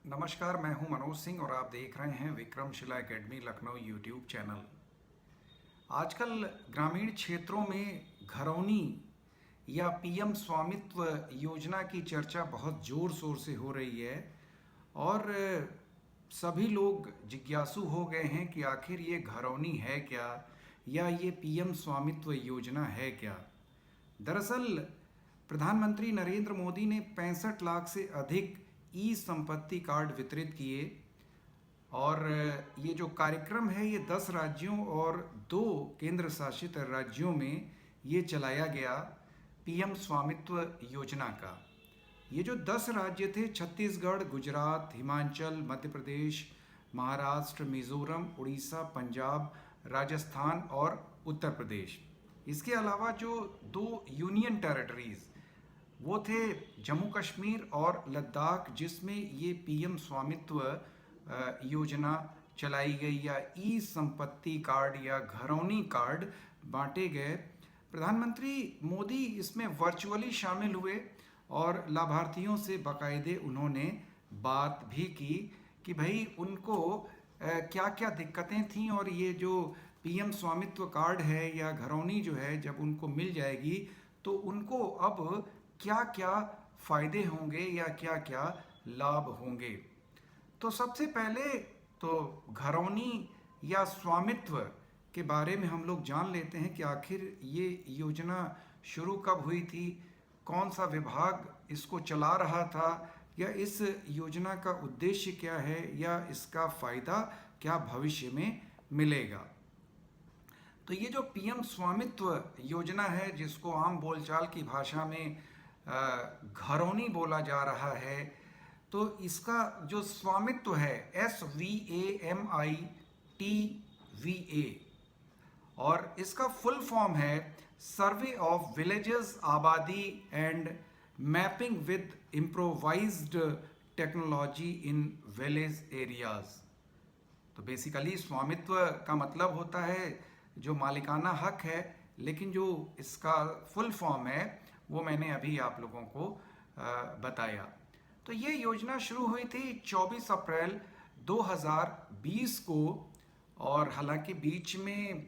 नमस्कार, मैं हूं मनोज सिंह और आप देख रहे हैं Vikramshila academy Lucknow YouTube channel. आजकल ग्रामीण क्षेत्रों में घरौनी या पीएम स्वामित्व योजना की चर्चा बहुत ज़ोर शोर से हो रही है और सभी लोग जिज्ञासु हो गए हैं कि आखिर ये घरौनी है क्या या ये पीएम स्वामित्व योजना है क्या। दरअसल प्रधानमंत्री नरेंद्र मोदी ने 65 लाख से अधिक ई संपत्ति कार्ड वितरित किए और ये जो कार्यक्रम है ये 10 राज्यों और 2 केंद्र शासित राज्यों में ये चलाया गया पीएम स्वामित्व योजना का। ये जो 10 राज्य थे छत्तीसगढ़, गुजरात, हिमाचल, मध्य प्रदेश, महाराष्ट्र, मिजोरम, उड़ीसा, पंजाब, राजस्थान और उत्तर प्रदेश। इसके अलावा जो 2 यूनियन टेरिटरीज़ वो थे जम्मू कश्मीर और लद्दाख, जिसमें ये पीएम स्वामित्व योजना चलाई गई या ई संपत्ति कार्ड या घरौनी कार्ड बांटे गए। प्रधानमंत्री मोदी इसमें वर्चुअली शामिल हुए और लाभार्थियों से बाकायदे उन्होंने बात भी की कि भाई उनको क्या क्या दिक्कतें थीं और ये जो पीएम स्वामित्व कार्ड है या घरौनी जो है जब उनको मिल जाएगी तो उनको अब क्या क्या फायदे होंगे या क्या क्या लाभ होंगे। तो सबसे पहले तो घरौनी या स्वामित्व के बारे में हम लोग जान लेते हैं कि आखिर ये योजना शुरू कब हुई थी, कौन सा विभाग इसको चला रहा था या इस योजना का उद्देश्य क्या है या इसका फ़ायदा क्या भविष्य में मिलेगा। तो ये जो पीएम स्वामित्व योजना है जिसको आम बोलचाल की भाषा में घरौनी बोला जा रहा है, तो इसका जो स्वामित्व है SVAMITVA और इसका फुल फॉर्म है सर्वे ऑफ विलेजेस आबादी and mapping with improvised technology in village areas. तो बेसिकली स्वामित्व का मतलब होता है जो मालिकाना हक है, लेकिन जो इसका फुल फॉर्म है वो मैंने अभी आप लोगों को बताया। तो ये योजना शुरू हुई थी 24 अप्रैल 2020 को और हालांकि बीच में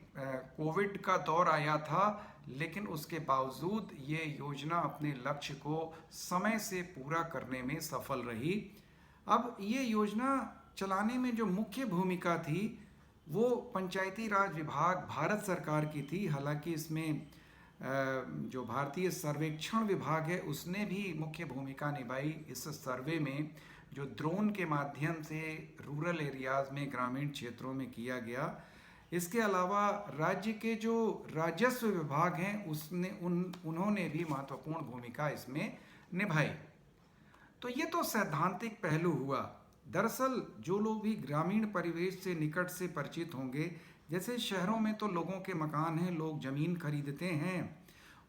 कोविड का दौर आया था, लेकिन उसके बावजूद ये योजना अपने लक्ष्य को समय से पूरा करने में सफल रही। अब ये योजना चलाने में जो मुख्य भूमिका थी वो पंचायती राज विभाग भारत सरकार की थी। हालांकि इसमें जो भारतीय सर्वेक्षण विभाग है उसने भी मुख्य भूमिका निभाई इस सर्वे में, जो ड्रोन के माध्यम से रूरल एरियाज़ में ग्रामीण क्षेत्रों में किया गया। इसके अलावा राज्य के जो राजस्व विभाग हैं उन्होंने भी महत्वपूर्ण भूमिका इसमें निभाई। तो ये तो सैद्धांतिक पहलू हुआ। दरअसल जो लोग भी ग्रामीण परिवेश से निकट से परिचित होंगे, जैसे शहरों में तो लोगों के मकान हैं, लोग ज़मीन खरीदते हैं,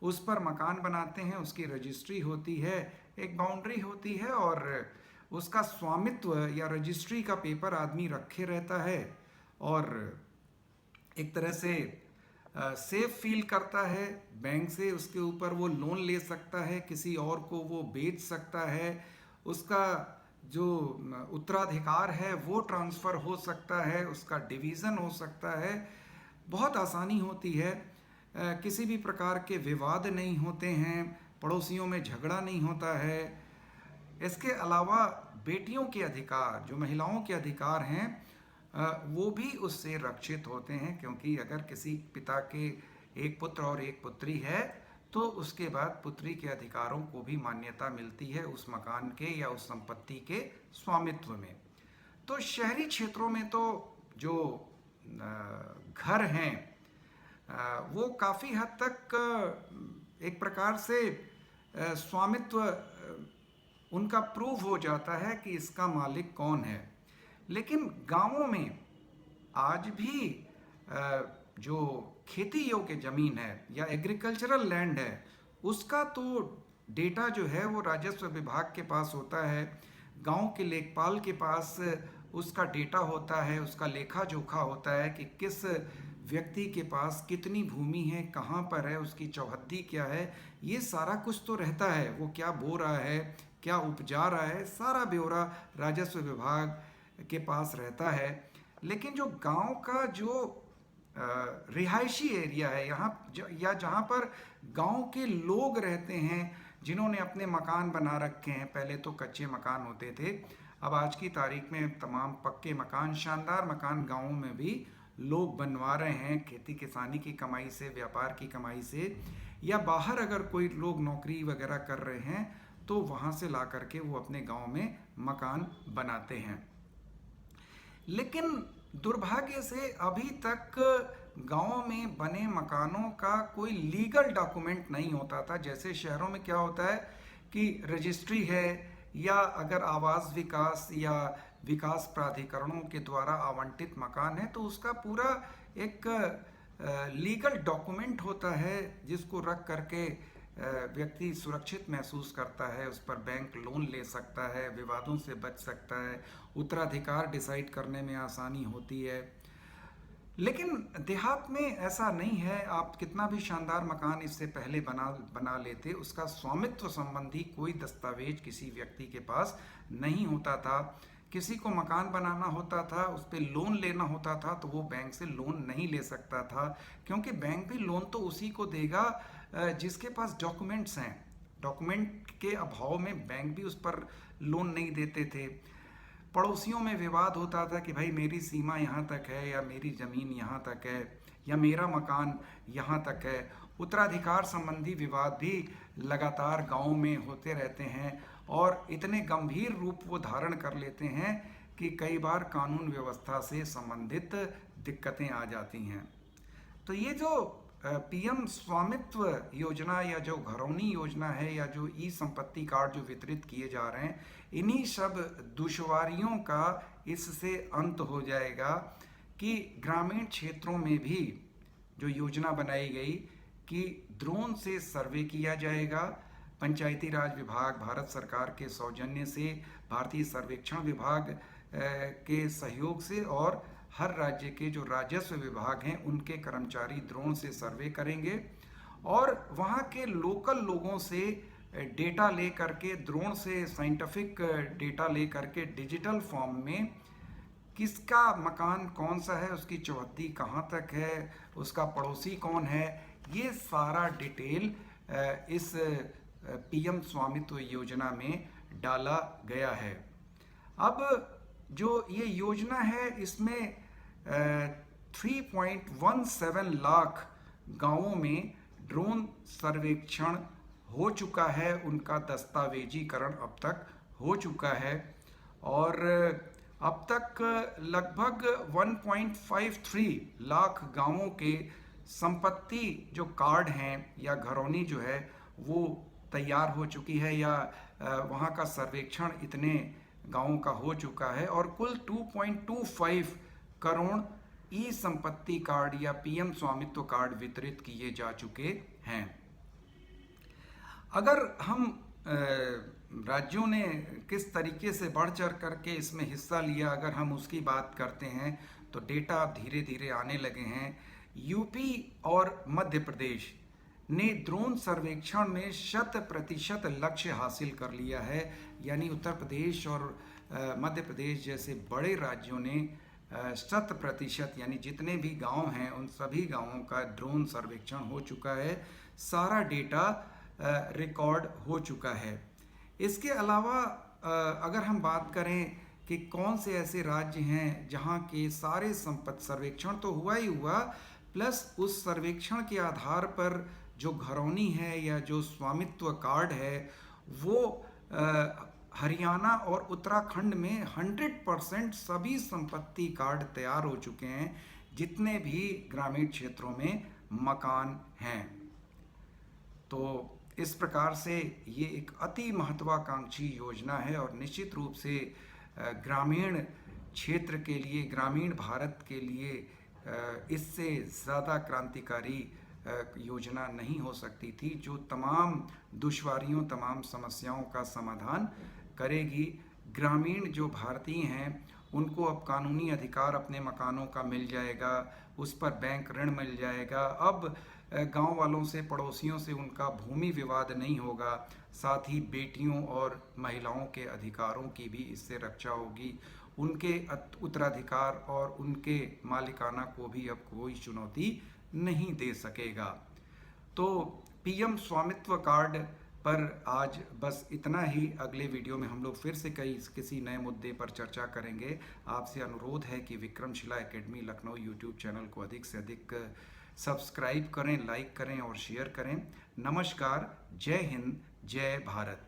उस पर मकान बनाते हैं, उसकी रजिस्ट्री होती है, एक बाउंड्री होती है और उसका स्वामित्व या रजिस्ट्री का पेपर आदमी रखे रहता है और एक तरह से सेफ फील करता है। बैंक से उसके ऊपर वो लोन ले सकता है, किसी और को वो बेच सकता है, उसका जो उत्तराधिकार है वो ट्रांसफ़र हो सकता है, उसका डिवीज़न हो सकता है, बहुत आसानी होती है, किसी भी प्रकार के विवाद नहीं होते हैं, पड़ोसियों में झगड़ा नहीं होता है। इसके अलावा बेटियों के अधिकार, जो महिलाओं के अधिकार हैं, वो भी उससे रक्षित होते हैं, क्योंकि अगर किसी पिता के एक पुत्र और एक पुत्री है तो उसके बाद पुत्री के अधिकारों को भी मान्यता मिलती है उस मकान के या उस संपत्ति के स्वामित्व में। तो शहरी क्षेत्रों में तो जो घर हैं वो काफ़ी हद तक एक प्रकार से स्वामित्व उनका प्रूव हो जाता है कि इसका मालिक कौन है। लेकिन गांवों में आज भी जो खेती योग्य ज़मीन है या एग्रीकल्चरल लैंड है उसका तो डेटा जो है वो राजस्व विभाग के पास होता है, गांव के लेखपाल के पास उसका डेटा होता है, उसका लेखा जोखा होता है कि किस व्यक्ति के पास कितनी भूमि है, कहाँ पर है, उसकी चौहद्दी क्या है, ये सारा कुछ तो रहता है। वो क्या बो रहा है, क्या उपजा रहा है, सारा ब्यौरा राजस्व विभाग के पास रहता है। लेकिन जो गांव का जो रिहायशी एरिया है यहाँ या जहाँ पर गांव के लोग रहते हैं, जिन्होंने अपने मकान बना रखे हैं, पहले तो कच्चे मकान होते थे, अब आज की तारीख में तमाम पक्के मकान, शानदार मकान गांवों में भी लोग बनवा रहे हैं, खेती किसानी की कमाई से, व्यापार की कमाई से, या बाहर अगर कोई लोग नौकरी वगैरह कर रहे हैं तो वहाँ से ला करके वो अपने गांव में मकान बनाते हैं। लेकिन दुर्भाग्य से अभी तक गांव में बने मकानों का कोई लीगल डॉक्यूमेंट नहीं होता था। जैसे शहरों में क्या होता है कि रजिस्ट्री है, या अगर आवास विकास या विकास प्राधिकरणों के द्वारा आवंटित मकान है तो उसका पूरा एक लीगल डॉक्यूमेंट होता है, जिसको रख करके व्यक्ति सुरक्षित महसूस करता है, उस पर बैंक लोन ले सकता है, विवादों से बच सकता है, उत्तराधिकार डिसाइड करने में आसानी होती है। लेकिन देहात में ऐसा नहीं है। आप कितना भी शानदार मकान इससे पहले बना लेते, उसका स्वामित्व संबंधी कोई दस्तावेज किसी व्यक्ति के पास नहीं होता था। किसी को मकान बनाना होता था, उस पर लोन लेना होता था, तो वो बैंक से लोन नहीं ले सकता था, क्योंकि बैंक भी लोन तो उसी को देगा जिसके पास डॉक्यूमेंट्स हैं। डॉक्यूमेंट के अभाव में बैंक भी उस पर लोन नहीं देते थे। पड़ोसियों में विवाद होता था कि भाई मेरी सीमा यहाँ तक है, या मेरी ज़मीन यहाँ तक है, या मेरा मकान यहाँ तक है। उत्तराधिकार संबंधी विवाद भी लगातार गाँव में होते रहते हैं और इतने गंभीर रूप वो धारण कर लेते हैं कि कई बार कानून व्यवस्था से संबंधित दिक्कतें आ जाती हैं। तो ये जो पीएम स्वामित्व योजना या जो घरौनी योजना है, या जो ई संपत्ति कार्ड जो वितरित किए जा रहे हैं, इन्हीं सब दुश्वारियों का इससे अंत हो जाएगा कि ग्रामीण क्षेत्रों में भी जो योजना बनाई गई कि ड्रोन से सर्वे किया जाएगा। पंचायती राज विभाग भारत सरकार के सौजन्य से, भारतीय सर्वेक्षण विभाग के सहयोग से, और हर राज्य के जो राजस्व विभाग हैं उनके कर्मचारी ड्रोन से सर्वे करेंगे और वहाँ के लोकल लोगों से डेटा ले करके, ड्रोन से साइंटिफिक डेटा ले करके डिजिटल फॉर्म में किसका मकान कौन सा है, उसकी चौहद्दी कहाँ तक है, उसका पड़ोसी कौन है, ये सारा डिटेल इस पीएम स्वामित्व योजना में डाला गया है। अब जो ये योजना है इसमें 3.17 लाख गांवों में ड्रोन सर्वेक्षण हो चुका है, उनका दस्तावेजीकरण अब तक हो चुका है और अब तक लगभग 1.53 लाख गांवों के संपत्ति जो कार्ड हैं या घरौनी जो है वो तैयार हो चुकी है, या वहाँ का सर्वेक्षण इतने गांवों का हो चुका है और कुल 2.25 करोड़ ई संपत्ति कार्ड या पीएम स्वामित्व कार्ड वितरित किए जा चुके हैं। अगर हम राज्यों ने किस तरीके से बढ़ चढ़ करके इसमें हिस्सा लिया, अगर हम उसकी बात करते हैं तो डेटा धीरे धीरे आने लगे हैं। यूपी और मध्य प्रदेश ने ड्रोन सर्वेक्षण में 100% लक्ष्य हासिल कर लिया है, यानी उत्तर प्रदेश और मध्य प्रदेश जैसे बड़े राज्यों ने 100% यानी जितने भी गांव हैं उन सभी गांवों का ड्रोन सर्वेक्षण हो चुका है, सारा डेटा रिकॉर्ड हो चुका है। इसके अलावा अगर हम बात करें कि कौन से ऐसे राज्य हैं जहां के सारे संपत्ति सर्वेक्षण तो हुआ ही हुआ, प्लस उस सर्वेक्षण के आधार पर जो घरौनी है या जो स्वामित्व कार्ड है वो हरियाणा और उत्तराखंड में 100% सभी संपत्ति कार्ड तैयार हो चुके हैं, जितने भी ग्रामीण क्षेत्रों में मकान हैं। तो इस प्रकार से ये एक अति महत्वाकांक्षी योजना है और निश्चित रूप से ग्रामीण क्षेत्र के लिए, ग्रामीण भारत के लिए इससे ज़्यादा क्रांतिकारी योजना नहीं हो सकती थी, जो तमाम दुश्वारियों, तमाम समस्याओं का समाधान करेगी। ग्रामीण जो भारतीय हैं उनको अब कानूनी अधिकार अपने मकानों का मिल जाएगा, उस पर बैंक ऋण मिल जाएगा। अब गांव वालों से, पड़ोसियों से उनका भूमि विवाद नहीं होगा। साथ ही बेटियों और महिलाओं के अधिकारों की भी इससे रक्षा होगी। उनके उत्तराधिकार और उनके मालिकाना को भी अब कोई चुनौती नहीं दे सकेगा। तो पीएम स्वामित्व कार्ड पर आज बस इतना ही। अगले वीडियो में हम लोग फिर से किसी नए मुद्दे पर चर्चा करेंगे। आपसे अनुरोध है कि Vikramshila academy Lucknow YouTube channel को अधिक से अधिक सब्सक्राइब करें, लाइक करें और शेयर करें। नमस्कार, जय हिंद, जय भारत।